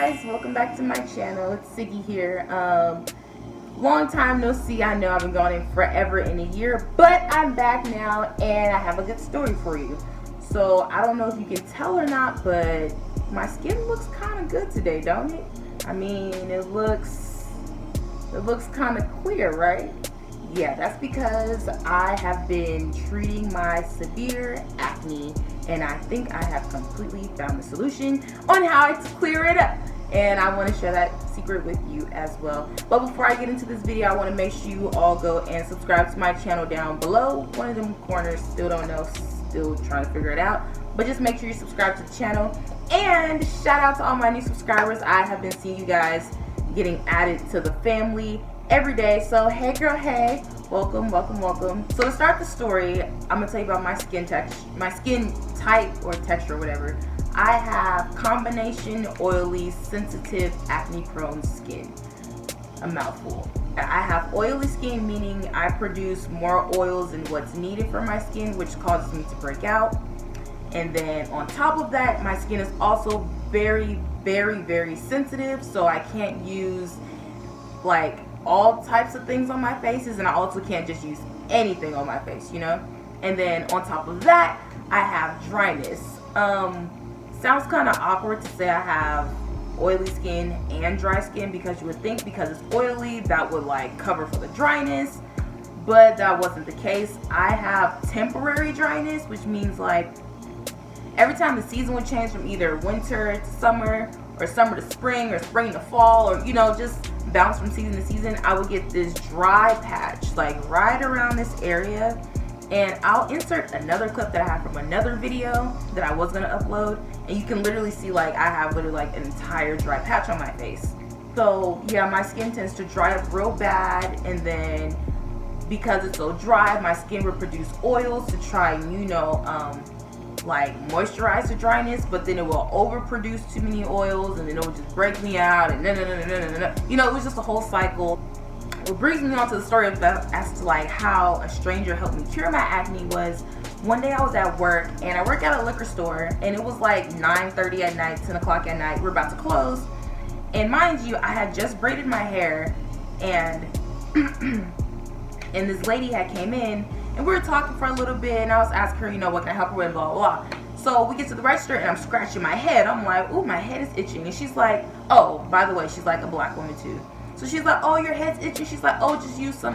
guys, welcome back to my channel. It's Siggy here. Long time no see. I know I've been gone in forever in a year, but I'm back now and I have a good story for you. So I don't know if you can tell or not, but my skin looks kind of good today, don't it? I mean, it looks kind of clear, right? Yeah, that's because I have been treating my severe acne, and I think I have completely found the solution on how to clear it up. And I want to share that secret with you as well. But before I get into this video, I want to make sure you all go and subscribe to my channel down below. One of them corners, still don't know, still trying to figure it out. But just make sure you subscribe to the channel. And shout out to all my new subscribers. I have been seeing you guys getting added to the family every day. So hey girl, hey, welcome. So to start the story, I'm gonna tell you about my skin type or texture, whatever. I have combination oily, sensitive, acne prone skin. A mouthful. I have oily skin, meaning I produce more oils than what's needed for my skin, which causes me to break out. And then on top of that, my skin is also very, very, very sensitive, so I can't use like all types of things on my faces, and I also can't just use anything on my face, you know. And then on top of that, I have dryness. Sounds kind of awkward to say I have oily skin and dry skin, because you would think because it's oily that would like cover for the dryness, but that wasn't the case. I have temporary dryness, which means like every time the season would change from either winter to summer, or summer to spring, or spring to fall, or you know, just bounce from season to season, I would get this dry patch like right around this area. And I'll insert another clip that I have from another video that I was gonna upload, and you can literally see like I have literally like an entire dry patch on my face. So yeah, my skin tends to dry up real bad, and then because it's so dry, my skin will produce oils to try and, you know, like moisturize the dryness, but then it will overproduce too many oils, and then it will just break me out, and you know, it was just a whole cycle. What brings me on to the story of that, as to like how a stranger helped me cure my acne, was one day I was at work, and I work at a liquor store, and it was like 9:30 at night, 10 o'clock at night, we're about to close. And mind you, I had just braided my hair, and and this lady had came in, and we were talking for a little bit, and I was asking her, you know, what can I help her with, blah, blah, blah. So we get to the register, and I'm scratching my head. I'm like, ooh, my head is itching. And she's like, oh, by the way, she's like a black woman too. So she's like, oh, your head's itching. She's like, oh, just use some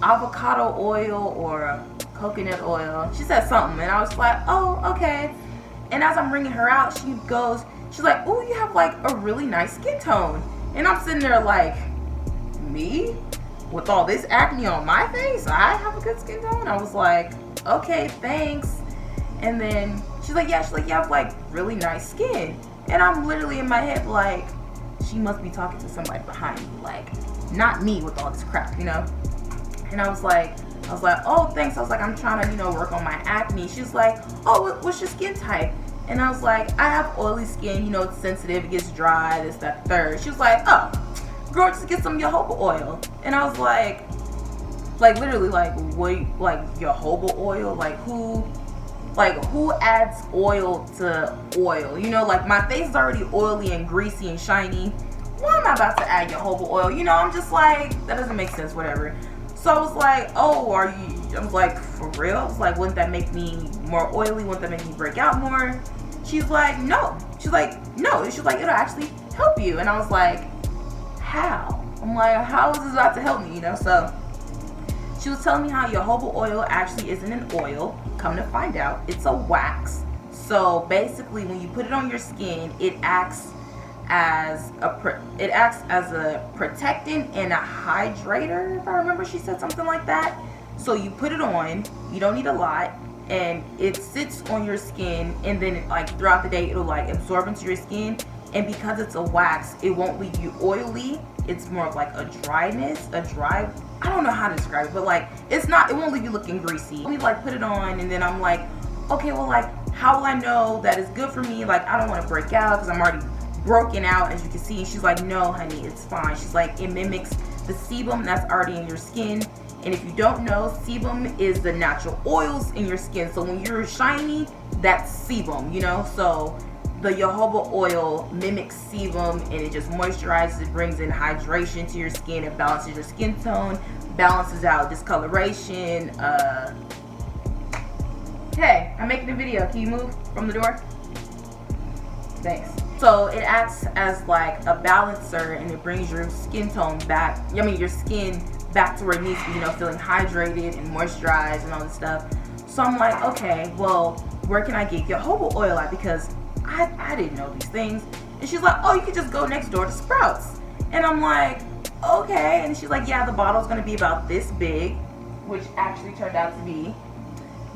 avocado oil or coconut oil. She said something, and I was like, oh, okay. And as I'm bringing her out, she's like, oh, you have like a really nice skin tone. And I'm sitting there like, me? With all this acne on my face, I have a good skin tone? I was like, okay, thanks. And then she's like, yeah, you have like really nice skin. And I'm literally in my head like, she must be talking to somebody behind me, like not me with all this crap, you know. And I was like, oh, thanks. I was like, I'm trying to, you know, work on my acne. She's like, oh, what's your skin type? And I was like, I have oily skin, you know, it's sensitive, it gets dry, this, that, third. She was like, oh, girl, just get some jojoba oil. And I was like literally like, wait, like jojoba oil? Like who adds oil to oil? You know, like my face is already oily and greasy and shiny. Why am I about to add jojoba oil? You know, I'm just like, that doesn't make sense, whatever. So I was like, oh, I was like, for real? I was like, wouldn't that make me more oily? Wouldn't that make me break out more? She's like, no. She's like, no. She's like, it'll actually help you. And I was like, how? I'm like, how is this about to help me? You know, so she was telling me how jojoba oil actually isn't an oil. Come to find out, it's a wax. So basically, when you put it on your skin, it acts as a protectant and a hydrator, if I remember. She said something like that. So you put it on, you don't need a lot, and it sits on your skin, and then like throughout the day it'll like absorb into your skin. And because it's a wax, it won't leave you oily. It's more of like a dryness, I don't know how to describe it, but like it won't leave you looking greasy. We like put it on, and then I'm like, okay, well, like how will I know that it's good for me? Like I don't want to break out because I'm already broken out, as you can see. She's like, no honey, it's fine. She's like, it mimics the sebum that's already in your skin. And if you don't know, sebum is the natural oils in your skin. So when you're shiny, that's sebum, you know. So the jojoba oil mimics sebum, and it just moisturizes, it brings in hydration to your skin, it balances your skin tone, balances out discoloration. Hey, I'm making a video. Can you move from the door? Thanks. So it acts as like a balancer, and it brings your skin tone back. I mean, your skin back to where it needs to be, you know, feeling hydrated and moisturized and all this stuff. So I'm like, okay, well, where can I get jojoba oil at? Because I didn't know these things. And she's like, oh, you could just go next door to Sprouts. And I'm like, okay. And she's like, yeah, the bottle's gonna be about this big, which actually turned out to be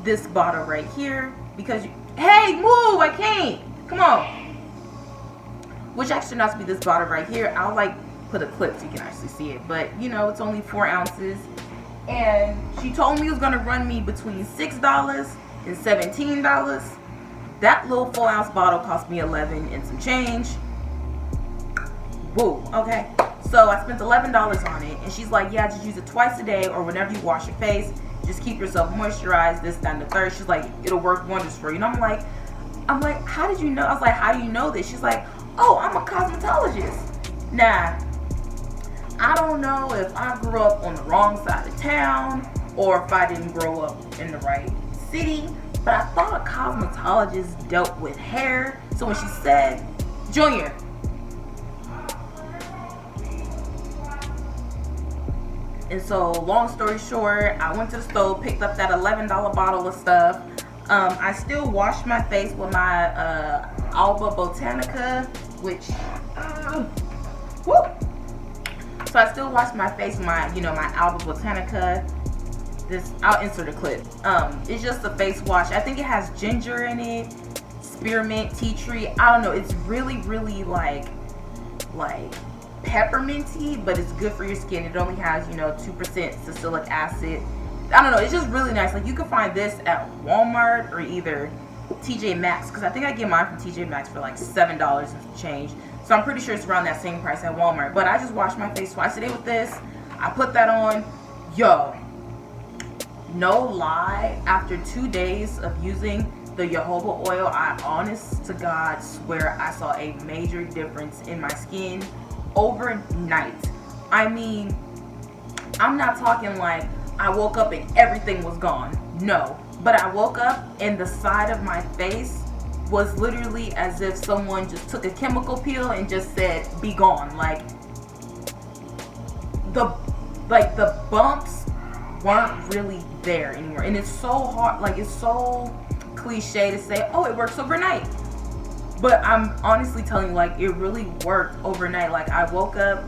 this bottle right here. Because hey, move, I can't. Come on. Which actually turned out to be this bottle right here. I'll like put a clip so you can actually see it. But you know, it's only 4 ounces. And she told me it was gonna run me between $6 and $17. That little 4 ounce bottle cost me 11 and some change. Woo, okay. So I spent $11 on it, and she's like, yeah, just use it twice a day or whenever you wash your face. Just keep yourself moisturized, this, that, and the third. She's like, it'll work wonders for you. And I'm like, how did you know? I was like, how do you know this? She's like, oh, I'm a cosmetologist. Nah, I don't know if I grew up on the wrong side of town or if I didn't grow up in the right city, but I thought a cosmetologist dealt with hair. So when she said, Junior, and so long story short, I went to the store, picked up that $11 bottle of stuff. I still wash my face with my Alba Botanica, which, woo! So I still wash my face with my, you know, my Alba Botanica. This, I'll insert a clip. It's just a face wash. I think it has ginger in it, spearmint, tea tree. I don't know. It's really, really like pepperminty, but it's good for your skin. It only has, you know, 2% salicylic acid. I don't know. It's just really nice. Like, you can find this at Walmart or either TJ Maxx, because I think I get mine from TJ Maxx for like $7 and some change. So I'm pretty sure it's around that same price at Walmart. But I just wash my face twice a day with this. I put that on. Yo, no lie, after 2 days of using the jojoba oil, I honest to God swear I saw a major difference in my skin overnight. I mean, I'm not talking like I woke up and everything was gone. No, but I woke up and the side of my face was literally as if someone just took a chemical peel and just said, be gone. Like the bumps weren't really there anymore. And it's so hard, like it's so cliche to say, oh, it works overnight. But I'm honestly telling you, like, it really worked overnight. Like, I woke up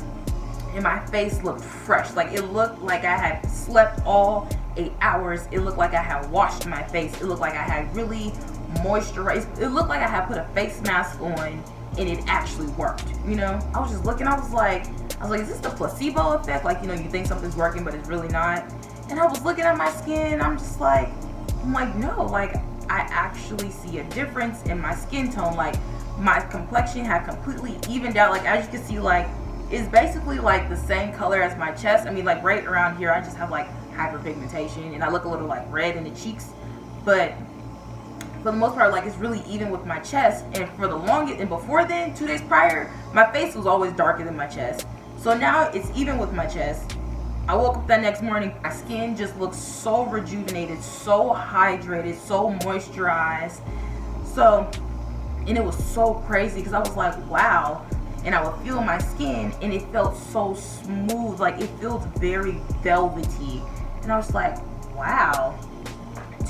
and my face looked fresh. Like, it looked like I had slept all 8 hours. It looked like I had washed my face. It looked like I had really moisturized. It looked like I had put a face mask on and it actually worked, you know? I was just looking, I was like, is this the placebo effect? Like, you know, you think something's working, but it's really not. And I was looking at my skin, I'm like, no, like, I actually see a difference in my skin tone. Like, my complexion had completely evened out. Like, as you can see, like, it's basically like the same color as my chest. I mean, like, right around here, I just have like hyperpigmentation and I look a little like red in the cheeks. But for the most part, like, it's really even with my chest. And for the longest, and before then, 2 days prior, my face was always darker than my chest. So now it's even with my chest. I woke up that next morning, my skin just looked so rejuvenated, so hydrated, so moisturized. So, and it was so crazy because I was like, wow. And I would feel my skin and it felt so smooth, like it feels very velvety. And I was like, wow.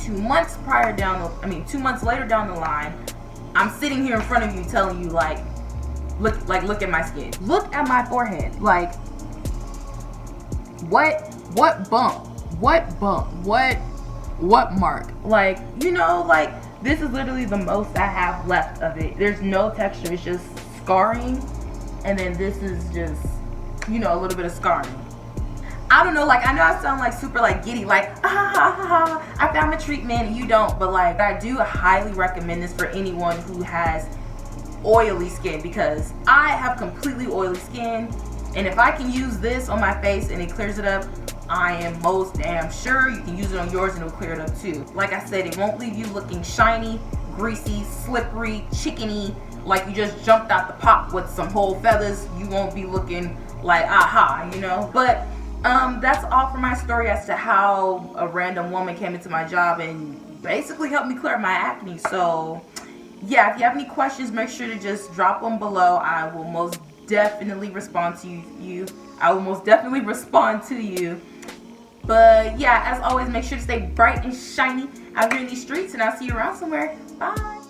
2 months later down the line, I'm sitting here in front of you telling you, like, look at my skin. Look at my forehead. Like, what bump? What mark? Like, you know, like, this is literally the most I have left of it. There's no texture, it's just scarring. And then this is just, you know, a little bit of scarring. I don't know, like, I know I sound like super like giddy, like, I found the treatment and you don't, but like, I do highly recommend this for anyone who has oily skin, because I have completely oily skin, and if I can use this on my face and it clears it up, I am most damn sure you can use it on yours and it'll clear it up too. Like I said, it won't leave you looking shiny, greasy, slippery, chickeny, like you just jumped out the pot with some whole feathers, you won't be looking like aha, you know. But that's all for my story as to how a random woman came into my job and basically helped me clear my acne. So yeah, if you have any questions, make sure to just drop them below. I will most definitely respond to you. I will most definitely respond to you. But yeah, as always, make sure to stay bright and shiny out here in these streets, and I'll see you around somewhere. Bye.